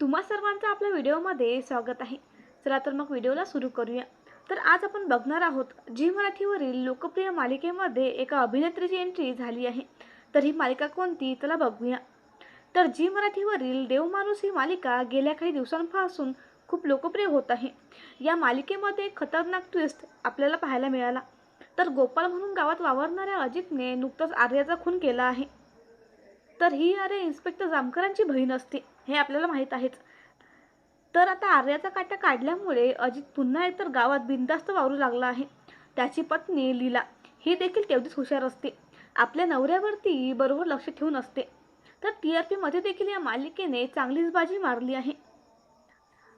तुम्हा सर्वांचं आपल्या व्हिडिओमध्ये स्वागत आहे। चला तर मग व्हिडिओला सुरू करूया। तर आज आपण बघणार आहोत झी मराठीवरील लोकप्रिय मालिकेमध्ये एका अभिनेत्रीची एंट्री झाली आहे। तर ही मालिका कोणती चला बघूया। तर झी मराठीवरील देवमाणूस ही मालिका गेल्या काही दिवसांपासून खूप लोकप्रिय होत आहे। या मालिकेमध्ये एक खतरनाक ट्विस्ट आपल्याला पाहायला मिळाला। तर गोपाल म्हणून गावात वावरणाऱ्या अजितने नुकताच आर्याचा खून केला आहे। तर ही आर्या इन्स्पेक्टर जामकरांची बहीण असते हे आपल्याला माहीत आहेच। तर आता आर्याचा काटा काढल्यामुळे अजित पुन्हा एकतर गावात बिनधास्त वावरू लागला आहे। त्याची पत्नी लीला ही देखील तेवढीच हुशार असते, आपल्या नवऱ्यावरती बरोबर लक्ष ठेवून असते। तर TRP मध्ये देखील या मालिकेने चांगलीच बाजी मारली आहे।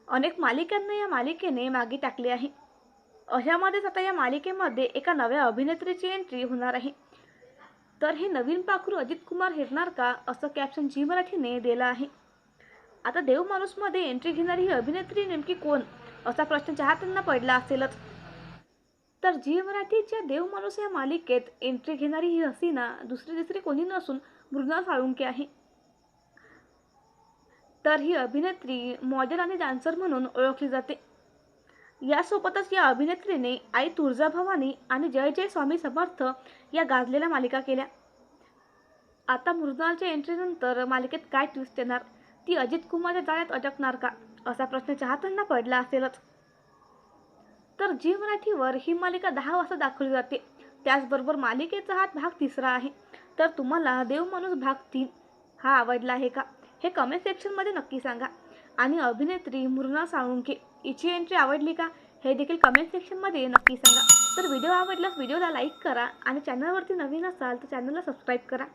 अनेक मालिकांना या मालिकेने मागे टाकले आहे। अशामध्येच आता या मालिकेमध्ये एका नव्या अभिनेत्रीची एंट्री होणार आहे। तर हे नवीन पाखरू अजित कुमार हेरणार का असं कॅप्शन झी मराठीने दिलं आहे। आता देवमाणूसमध्ये एंट्री घेणारी ही अभिनेत्री नेमकी कोण असा प्रश्न चाहत्यांना पडला असेलच। तर झी मराठीच्या देवमाणूस या मालिकेत एंट्री घेणारी ही हसीना दुसरी तिसरी कोणी नसून मृणाल साळुंखे आहे। तर ही अभिनेत्री मॉडेल आणि डान्सर म्हणून ओळखली जाते। यासोबतच या अभिनेत्रीने आई तुळजाभवानी आणि जय जय स्वामी समर्थ या गाजलेल्या मालिका केल्या। आता मृणालच्या एंट्रीनंतर मालिकेत काय ट्विस्ट येणार, ती अजित कुमारच्या जाळ्यात अडकणार का असा प्रश्न चाहत्यांना पडला असेलच। तर झी मराठीवर ही मालिका 10 वाजता दाखवली जाते। त्याचबरोबर मालिकेचा हा भाग 3रा आहे। तर तुम्हाला देवमाणूस भाग 3 हा आवडला आहे का हे कमेंट सेक्शनमध्ये नक्की सांगा। आणि अभिनेत्री मृणाल साळुंखे हिची एंट्री आवडली का हे देखील कमेंट सेक्शनमध्ये नक्की सांगा। तर व्हिडिओ आवडल्यास व्हिडिओला लाईक करा आणि चॅनलवरती नवीन असाल तर चॅनलला सबस्क्राईब करा।